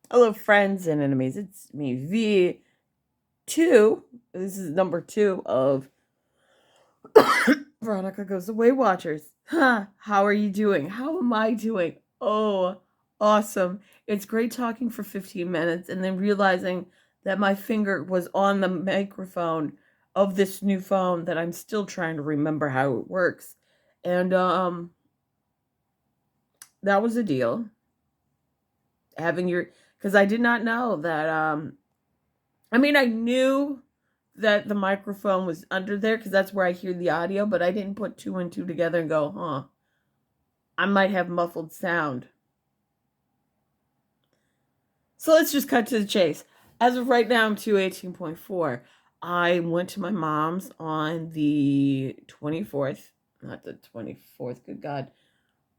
Hello, friends and enemies. It's me, V2. This is number 2 of Veronica Goes Away Watchers. Huh, how are you doing? How am I doing? Oh, awesome. It's great talking for 15 minutes and then realizing that my finger was on the microphone of this new phone that I'm still trying to remember how it works. And that was a deal. Having your Because I did not know that I knew that the microphone was under there because that's where I hear the audio, but I didn't put two and two together and go, huh, I might have muffled sound. So let's just cut to the chase. As of right now, I'm 218.4. I went to my mom's on the 24th, not the 24th, good God,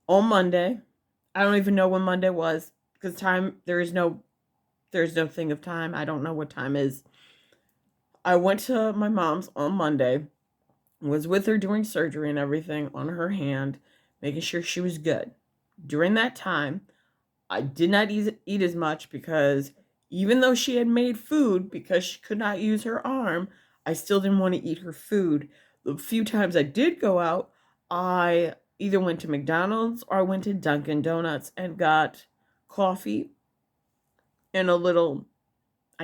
on Monday. I don't even know when Monday was because there's no thing of time. I don't know what time is. I went to my mom's on Monday, was with her doing surgery and everything on her hand, making sure she was good. During that time, I did not eat as much because even though she had made food because she could not use her arm, I still didn't want to eat her food. The few times I did go out, I either went to McDonald's or I went to Dunkin' Donuts and got coffee and I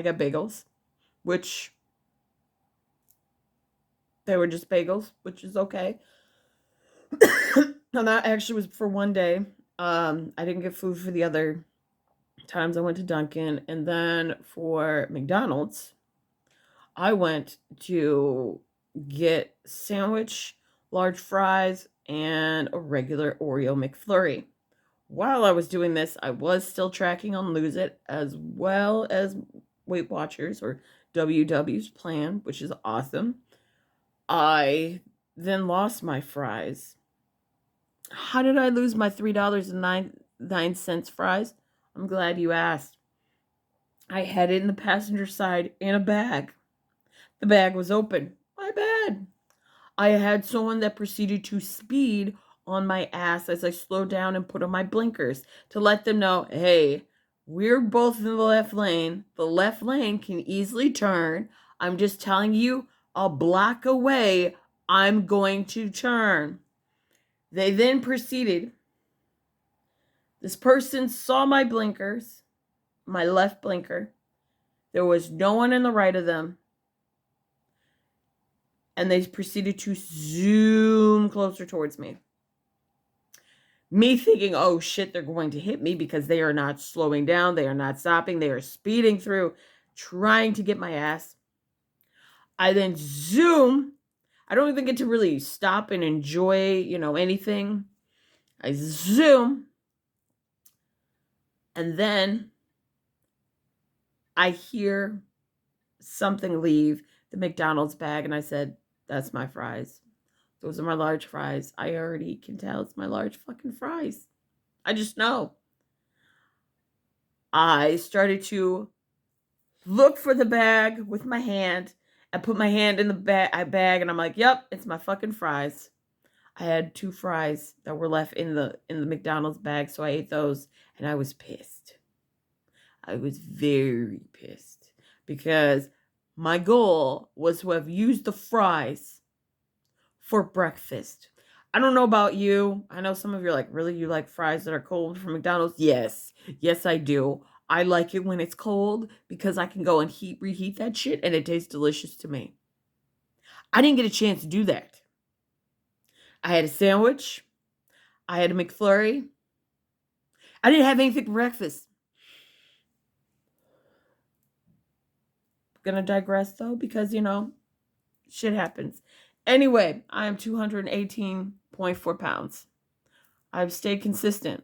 got bagels, which they were just bagels, which is okay. And that actually was for one day. I didn't get food for the other times I went to Dunkin'. And then for McDonald's, I went to get sandwich, large fries, and a regular Oreo McFlurry. While I was doing this, I was still tracking on Lose It as well as Weight Watchers or WW's plan, which is awesome. I then lost my fries. How did I lose my $3.09 fries? I'm glad you asked. I had it in the passenger side in a bag. The bag was open. My bad. I had someone that proceeded to speed on my ass as I slowed down and put on my blinkers to let them know, hey, we're both in the left lane. The left lane can easily turn. I'm just telling you, a block away, I'm going to turn. They then proceeded. This person saw my blinkers, my left blinker. There was no one in the right of them. And they proceeded to zoom closer towards me. Me thinking, oh shit, they're going to hit me because they are not slowing down. They are not stopping. They are speeding through, trying to get my ass. I then zoom. I don't even get to really stop and enjoy, anything. I zoom. And then I hear something leave the McDonald's bag. And I said, that's my fries. Those are my large fries. I already can tell it's my large fucking fries. I just know. I started to look for the bag with my hand. I put my hand in the bag and I'm like, yep, it's my fucking fries. I had 2 fries that were left in the McDonald's bag, so I ate those and I was pissed. I was very pissed because my goal was to have used the fries for breakfast. I don't know about you. I know some of you are like, really? You like fries that are cold from McDonald's? Yes. Yes, I do. I like it when it's cold because I can go and reheat that shit and it tastes delicious to me. I didn't get a chance to do that. I had a sandwich. I had a McFlurry. I didn't have anything for breakfast. Gonna digress though because, shit happens. Anyway, I am 218.4 pounds. I've stayed consistent.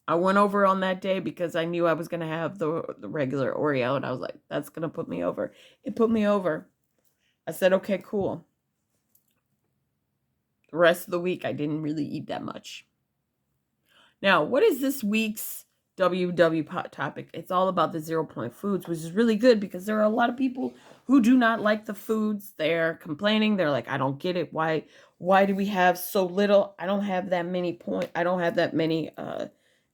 I went over on that day because I knew I was going to have the regular Oreo, and I was like, that's going to put me over. It put me over. I said, okay, cool. The rest of the week, I didn't really eat that much. Now, what is this week's WW topic? It's all about the 0 point foods, which is really good because there are a lot of people who do not like the foods. They're complaining. They're like, I don't get it. Why do we have so little? I don't have that many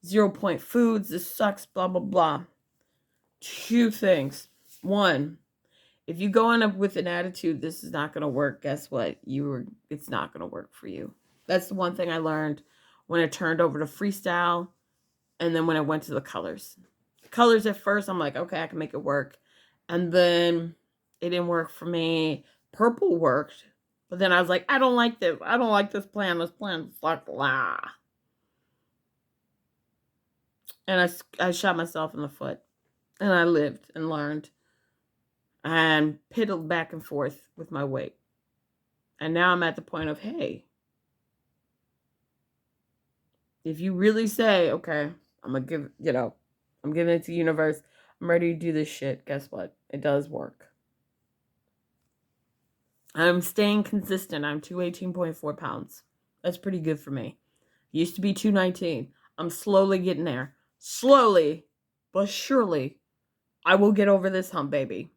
0 point foods, this sucks, blah, blah, blah. Two things. One, if you go in with an attitude, this is not going to work, guess what? It's not going to work for you. That's the one thing I learned when I turned over to freestyle and then when I went to the colors. Colors at first, I'm like, okay, I can make it work. And then it didn't work for me. Purple worked. But then I was like, I don't like this. I don't like this plan. This plan sucks. Blah. And I shot myself in the foot. And I lived and learned and piddled back and forth with my weight. And now I'm at the point of, hey, if you really say, okay, I'm going to give, I'm giving it to the universe. I'm ready to do this shit. Guess what? It does work. I'm staying consistent. I'm 218.4 pounds. That's pretty good for me. Used to be 219. I'm slowly getting there. Slowly, but surely, I will get over this hump, baby.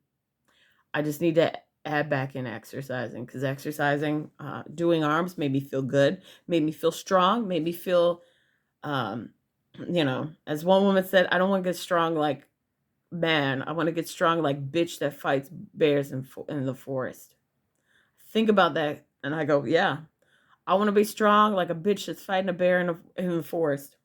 I just need to add back in exercising, because exercising, doing arms made me feel good, made me feel strong, made me feel, as one woman said, I don't want to get strong like man. I want to get strong like bitch that fights bears in the forest. Think about that, and I go, yeah, I want to be strong like a bitch that's fighting a bear in the forest.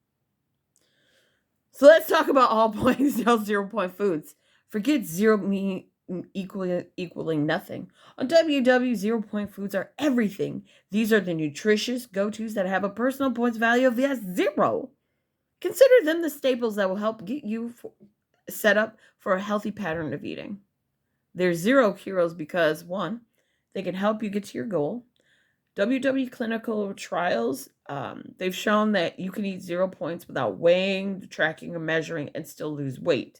So let's talk about all points, 0 point foods. Forget zero me equaling nothing. On WW, 0 point foods are everything. These are the nutritious go-tos that have a personal points value of zero. Consider them the staples that will help get you set up for a healthy pattern of eating. They're zero heroes because, one, they can help you get to your goal. WW clinical trials, they've shown that you can eat 0 points without weighing, tracking, or measuring and still lose weight,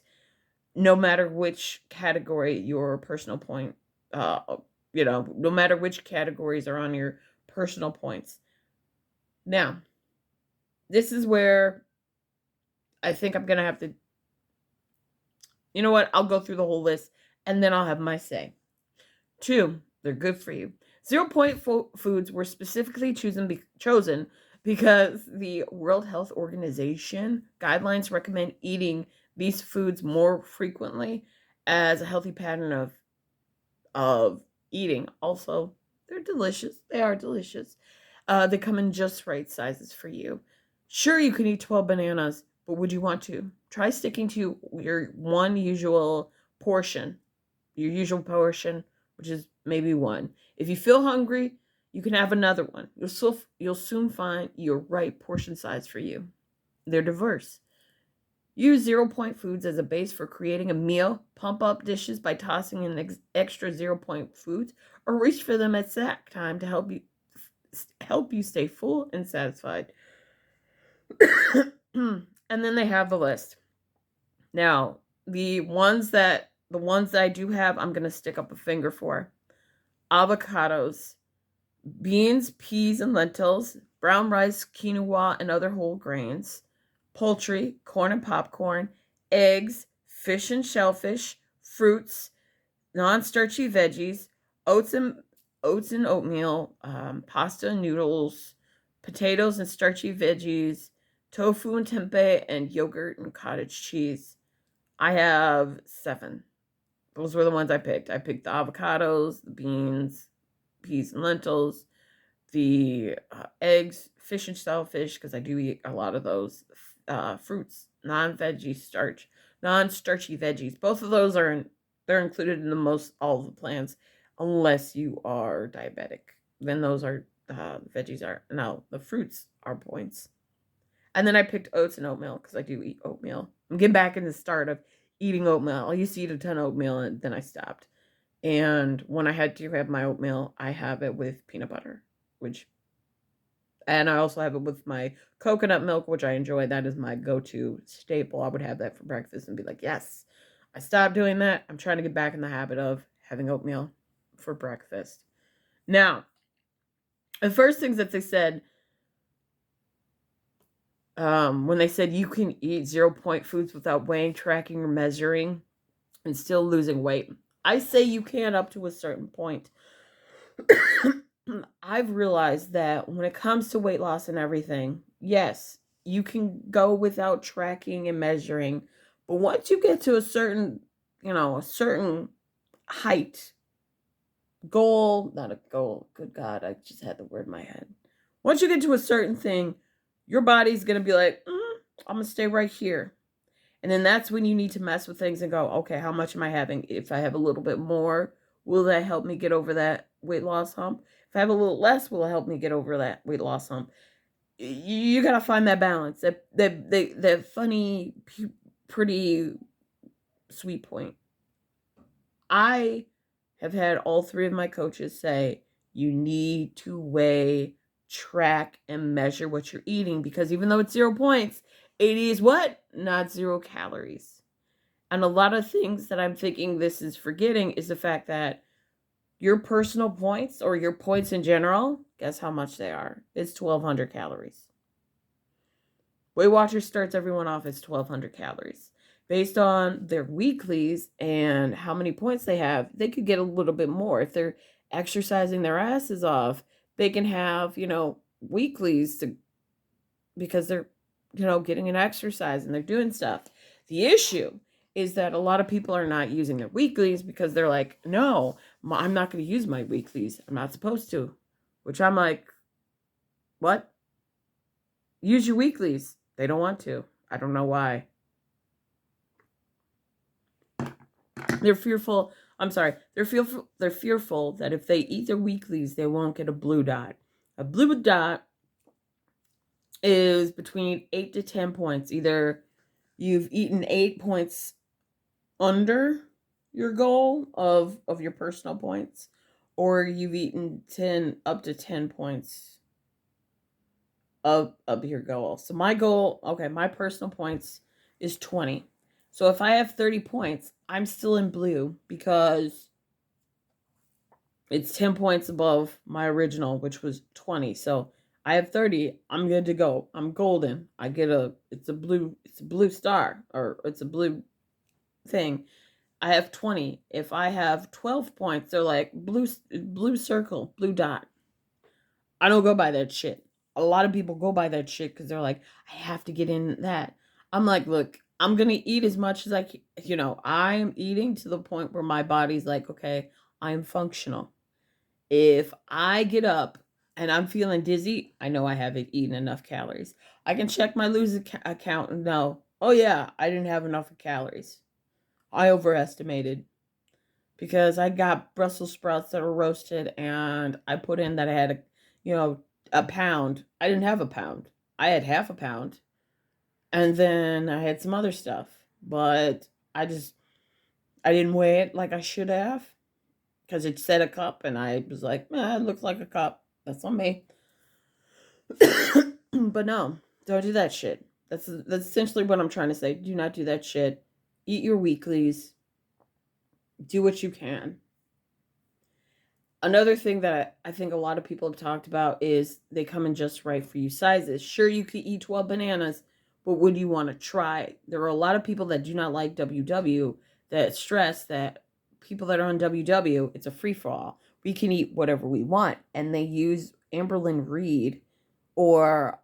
no matter which category your personal point, no matter which categories are on your personal points. Now, this is where I think I'm going to have to, you know what, I'll go through the whole list and then I'll have my say. 2, they're good for you. 0 point foods were specifically chosen because the World Health Organization guidelines recommend eating these foods more frequently as a healthy pattern of eating. Also, they're delicious. They are delicious. They come in just right sizes for you. Sure, you can eat 12 bananas, but would you want to? Try sticking to your usual portion, which is maybe 1. If you feel hungry, you can have another one. You'll soon find your right portion size for you. They're diverse. Use 0 point foods as a base for creating a meal. Pump up dishes by tossing in extra 0 point foods, or reach for them at snack time to help you stay full and satisfied. And then they have the list. Now, the ones that I do have, I'm going to stick up a finger for. Avocados, beans, peas, and lentils, brown rice, quinoa, and other whole grains, poultry, corn and popcorn, eggs, fish and shellfish, fruits, non-starchy veggies, oats and oatmeal, pasta and noodles, potatoes and starchy veggies, tofu and tempeh, and yogurt and cottage cheese. I have 7. Those were the ones I picked. I picked the avocados, the beans, peas and lentils, the eggs, fish and shellfish, because I do eat a lot of those, fruits, non-starchy veggies. Both of those they're included in all of the plans, unless you are diabetic. Then those are, veggies are, no, the fruits are points. And then I picked oats and oatmeal because I do eat oatmeal. I'm getting back in the start of eating oatmeal. I used to eat a ton of oatmeal and then I stopped. And when I had to have my oatmeal, I have it with peanut butter, and I also have it with my coconut milk, which I enjoy. That is my go-to staple. I would have that for breakfast and be like, yes, I stopped doing that. I'm trying to get back in the habit of having oatmeal for breakfast. Now, the first things that they said, when they said you can eat 0 point foods without weighing, tracking, or measuring and still losing weight, I say you can up to a certain point. I've realized that when it comes to weight loss and everything, yes, you can go without tracking and measuring. But once you get to a certain, a certain height, goal, not a goal, good God, I just had the word in my head. Once you get to a certain thing, your body's going to be like, I'm going to stay right here. And then that's when you need to mess with things and go, okay, how much am I having? If I have a little bit more, will that help me get over that weight loss hump? If I have a little less, will it help me get over that weight loss hump? You got to find that balance, that funny, pretty sweet point. I have had all three of my coaches say, you need to weigh, track, and measure what you're eating, because even though it's 0 points, 80 is what? Not 0 calories. And a lot of things that I'm thinking this is forgetting is the fact that your personal points, or your points in general, guess how much they are? It's 1,200 calories. Weight Watchers starts everyone off as 1,200 calories. Based on their weeklies and how many points they have, they could get a little bit more. If they're exercising their asses off, they can have, weeklies because they're, getting an exercise and they're doing stuff. The issue is that a lot of people are not using their weeklies because they're like, no, I'm not going to use my weeklies. I'm not supposed to. Which I'm like, what? Use your weeklies. They don't want to. I don't know why. They're fearful. I'm sorry. They're fearful that if they eat their weeklies, they won't get a blue dot. A blue dot is between 8 to 10 points. Either you've eaten 8 points under your goal of your personal points, or you've eaten 10 up to 10 points of your goal. So my goal, my personal points is 20. So if I have 30 points, I'm still in blue because it's 10 points above my original, which was 20. So I have 30. I'm good to go. I'm golden. I get it's a blue star, or it's a blue thing. I have 20. If I have 12 points, they're like blue circle, blue dot. I don't go by that shit. A lot of people go by that shit because they're like, I have to get in that. I'm like, look, I'm going to eat as much as I can. I'm eating to the point where my body's like, okay, I'm functional. If I get up and I'm feeling dizzy, I know I haven't eaten enough calories. I can check my lose account and know, oh yeah, I didn't have enough calories. I overestimated because I got Brussels sprouts that were roasted and I put in that I had a pound. I didn't have a pound. I had half a pound. And then I had some other stuff, but I didn't weigh it like I should have because it said a cup and I was like, it looks like a cup. That's on me. But no, don't do that shit. That's essentially what I'm trying to say. Do not do that shit. Eat your weeklies. Do what you can. Another thing that I think a lot of people have talked about is they come in just right for you sizes. Sure, you could eat 12 bananas, but would you want to try? There are a lot of people that do not like WW that stress that people that are on WW, it's a free-for-all. We can eat whatever we want. And they use Amberlynn Reed or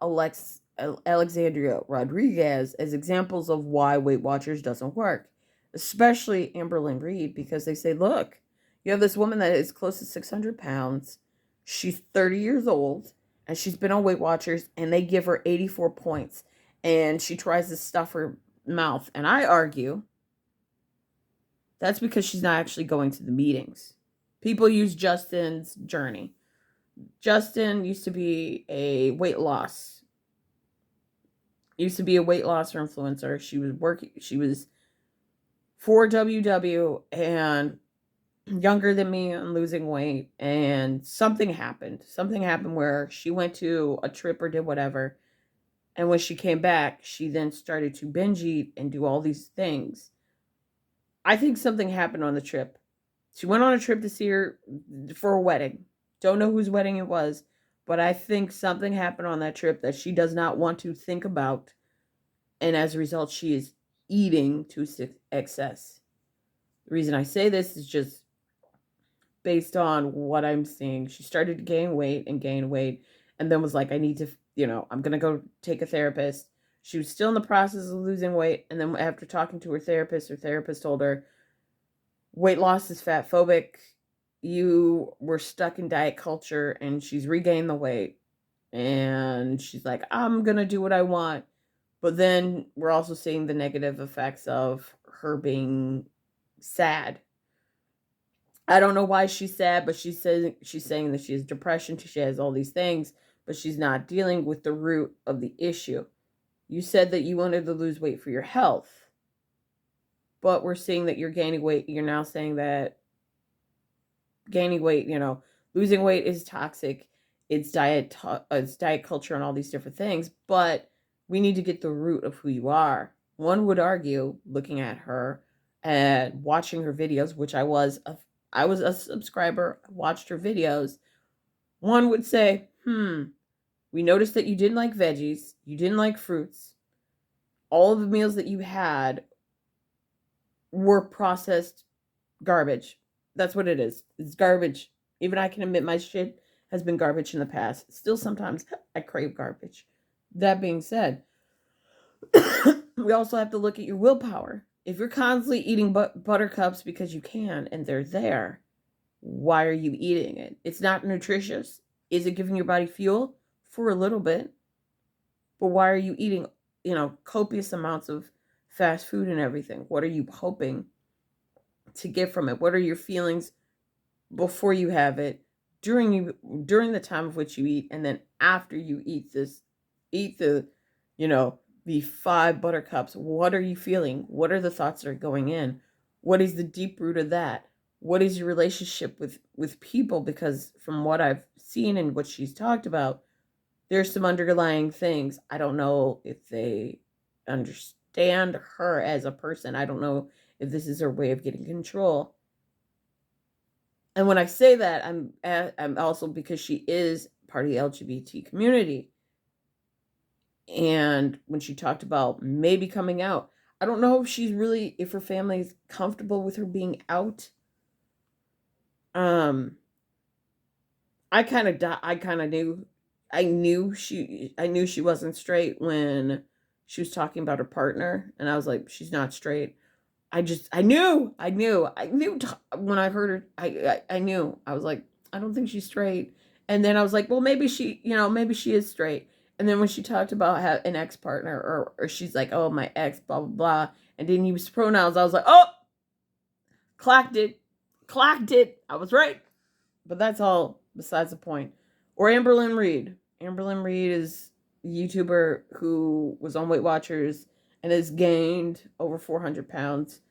Alexandria Rodriguez as examples of why Weight Watchers doesn't work. Especially Amberlynn Reed, because they say, look, you have this woman that is close to 600 pounds. She's 30 years old, and she's been on Weight Watchers, and they give her 84 points. And she tries to stuff her mouth. And I argue that's because she's not actually going to the meetings. People use Justin's journey. Justin used to be a weight loss influencer. She was for WW and younger than me and losing weight, and something happened where she went to a trip or did whatever, and when she came back she then started to binge eat and do all these things. I think something happened on the trip. She went on a trip to see her for a wedding. Don't know whose wedding it was, but I think something happened on that trip that she does not want to think about, and as a result she is eating to excess. The reason I say this is just based on what I'm seeing. She started to gain weight, and then was like, I need to, I'm going to go take a therapist. She was still in the process of losing weight. And then after talking to her therapist told her, weight loss is fat phobic. You were stuck in diet culture, and she's regained the weight. And she's like, I'm going to do what I want. But then we're also seeing the negative effects of her being sad. I don't know why she's sad, but she's saying that she has depression, she has all these things, but she's not dealing with the root of the issue. You said that you wanted to lose weight for your health, but we're seeing that you're gaining weight. You're now saying that gaining weight, losing weight is toxic. It's diet culture and all these different things, but we need to get the root of who you are. One would argue, looking at her and watching her videos, which I was a subscriber, I watched her videos. One would say, we noticed that you didn't like veggies, you didn't like fruits. All of the meals that you had were processed garbage. That's what it is. It's garbage. Even I can admit my shit has been garbage in the past. Still, sometimes I crave garbage. That being said, we also have to look at your willpower. If you're constantly eating buttercups because you can and they're there, why are you eating it? It's not nutritious. Is it giving your body fuel? For a little bit. But why are you eating, copious amounts of fast food and everything? What are you hoping to get from it? What are your feelings before you have it, during the time of which you eat, and then after you eat the 5 buttercups? What are you feeling? What are the thoughts that are going in? What is the deep root of that? What is your relationship with people? Because from what I've seen and what she's talked about, there's some underlying things. I don't know if they understand her as a person. I don't know if this is her way of getting control. And when I say that, I'm also, because she is part of the LGBT community. And when she talked about maybe coming out, I don't know if her family is comfortable with her being out. I knew she wasn't straight when she was talking about her partner, and I was like, she's not straight. I knew when I heard her. I knew. I was like, I don't think she's straight. And then I was like, well, maybe she is straight. And then when she talked about an ex-partner, or she's like, oh, my ex, blah, blah, blah, and didn't use pronouns, I was like, oh, clocked it. I was right. But that's all besides the point. Or Amberlynn Reed. Amberlynn Reed is a YouTuber who was on Weight Watchers and has gained over 400 pounds.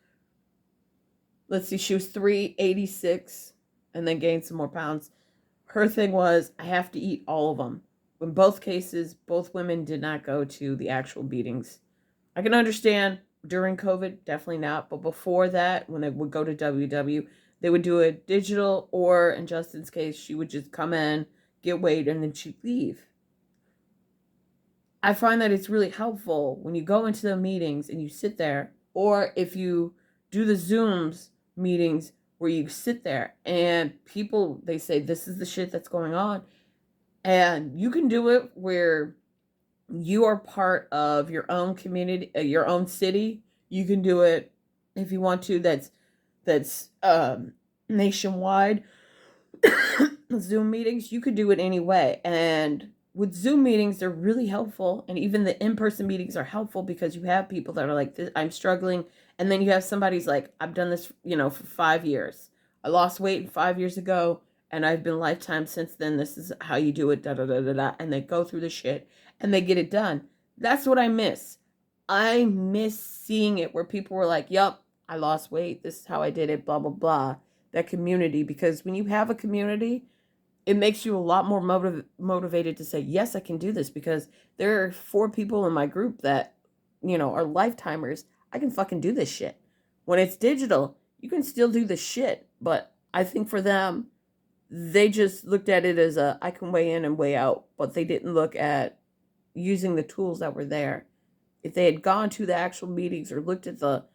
Let's see, she was 386 and then gained some more pounds. Her thing was, I have to eat all of them. In both cases, both women did not go to the actual meetings. I can understand during COVID, definitely not. But before that, when they would go to WW, they would do it digital, or in Justin's case, she would just come in, get weighed, and then she'd leave. I find that it's really helpful when you go into the meetings and you sit there, or if you do the Zooms meetings where you sit there and people, they say, this is the shit that's going on. And you can do it where you are part of your own community, your own city. You can do it if you want to. That's nationwide. Zoom meetings, you could do it anyway. And with Zoom meetings, they're really helpful. And even the in-person meetings are helpful because you have people that are like, I'm struggling. And then you have somebody's like, I've done this, for 5 years. I lost weight 5 years ago, and I've been lifetime since then. This is how you do it, da-da-da-da-da. And they go through the shit, and they get it done. That's what I miss. I miss seeing it where people were like, yup, I lost weight. This is how I did it, blah, blah, blah. That community. Because when you have a community, it makes you a lot more motivated to say, yes, I can do this, because there are 4 people in my group that, are lifetimers. I can fucking do this shit. When it's digital, you can still do the shit. But I think for them, they just looked at it as I can weigh in and weigh out. But they didn't look at using the tools that were there. If they had gone to the actual meetings or looked at the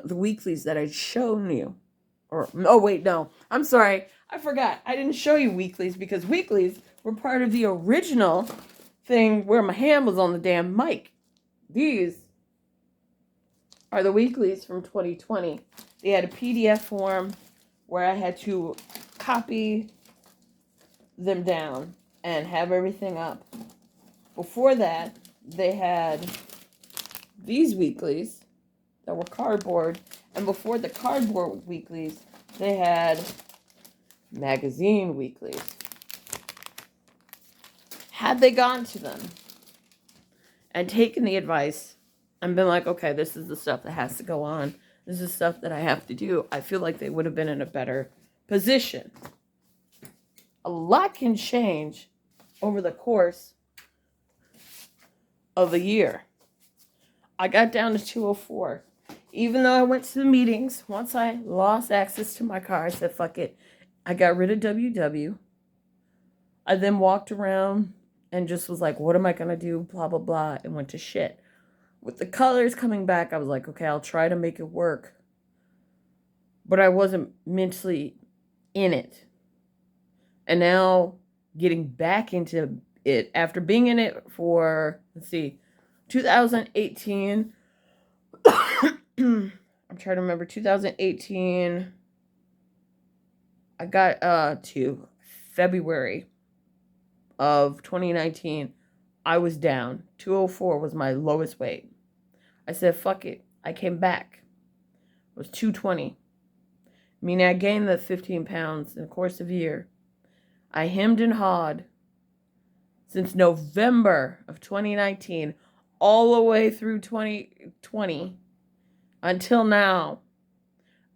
weeklies that I'd shown you, I'm sorry, I forgot. I didn't show you weeklies, because weeklies were part of the original thing where my hand was on the damn mic. These are the weeklies from 2020. They had a PDF form where I had to copy them down and have everything up. Before that, they had these weeklies that were cardboard. And before the cardboard weeklies, they had magazine weeklies. Had they gone to them and taken the advice and been like, okay, this is the stuff that has to go on, this is stuff that I have to do, I feel like they would have been in a better position. A lot can change over the course of a year. I got down to 204. Even though I went to the meetings, once I lost access to my car, I said, fuck it. I got rid of WW. I then walked around and just was like, what am I going to do? Blah, blah, blah. And went to shit. With the colors coming back, I was like, okay, I'll try to make it work. But I wasn't mentally in it. And now getting back into it after being in it for, 2018. I'm trying to remember. 2018. I got to February of 2019. I was down. 204 was my lowest weight. I said, fuck it. I came back. It was 220. Meaning I gained the 15 pounds in the course of a year. I hemmed and hawed since November of 2019 all the way through 2020 until now.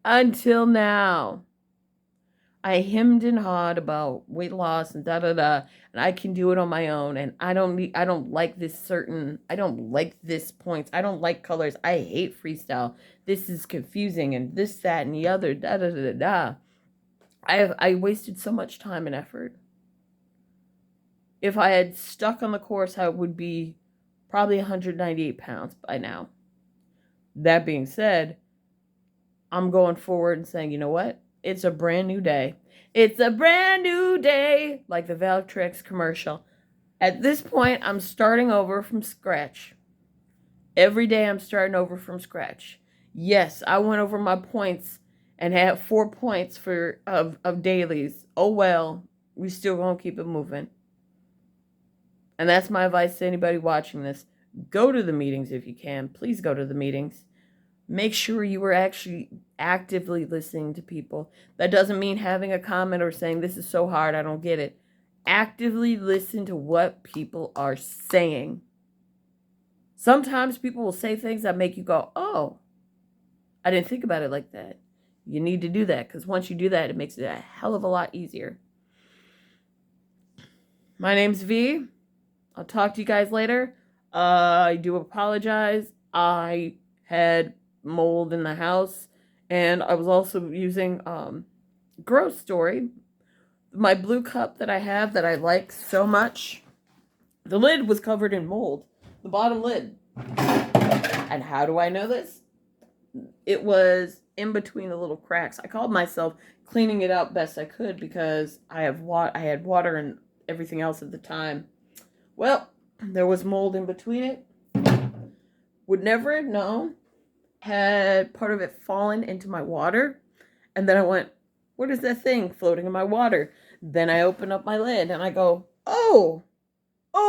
Until now. I hemmed and hawed about weight loss and and I can do it on my own, and I don't like this points. I don't like colors. I hate freestyle. This is confusing, and this, that, and the other, I wasted so much time and effort. If I had stuck on the course, I would be probably 198 pounds by now. That being said, I'm going forward and saying, you know what? It's a brand new day. It's a brand new day, like the Valtrex commercial. At this point, I'm starting over from scratch. Every day I'm starting over from scratch. Yes, I went over my points and had 4 points of dailies. Oh well, we still gonna keep it moving. And that's my advice to anybody watching this. Go to the meetings if you can. Please go to the meetings. Make sure you are actually actively listening to people. That doesn't mean having a comment or saying, this is so hard, I don't get it. Actively listen to what people are saying. Sometimes people will say things that make you go, oh, I didn't think about it like that. You need to do that, because once you do that, it makes it a hell of a lot easier. My name's V. I'll talk to you guys later. I do apologize. I had mold in the house, and I was also using gross story, my blue cup that I have that I like so much. The lid was covered in mold, the bottom lid. And how do I know this? It was in between the little cracks. I called myself cleaning it out best I could because I had water and everything else at the time. Well, there was mold in between it. Would never have known. Had part of it fallen into my water. And then I went, what is that thing floating in my water? Then I open up my lid and I go, oh,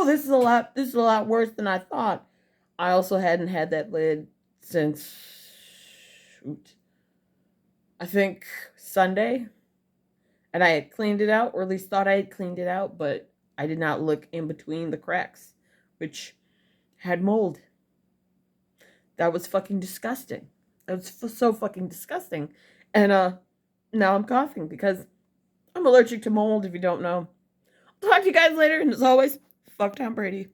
this is a lot worse than I thought. I also hadn't had that lid since, I think Sunday. And I had cleaned it out, or at least thought I had cleaned it out, but I did not look in between the cracks, which had mold. That was fucking disgusting. That was so fucking disgusting. And now I'm coughing because I'm allergic to mold, if you don't know. I'll talk to you guys later, and as always, fuck Tom Brady.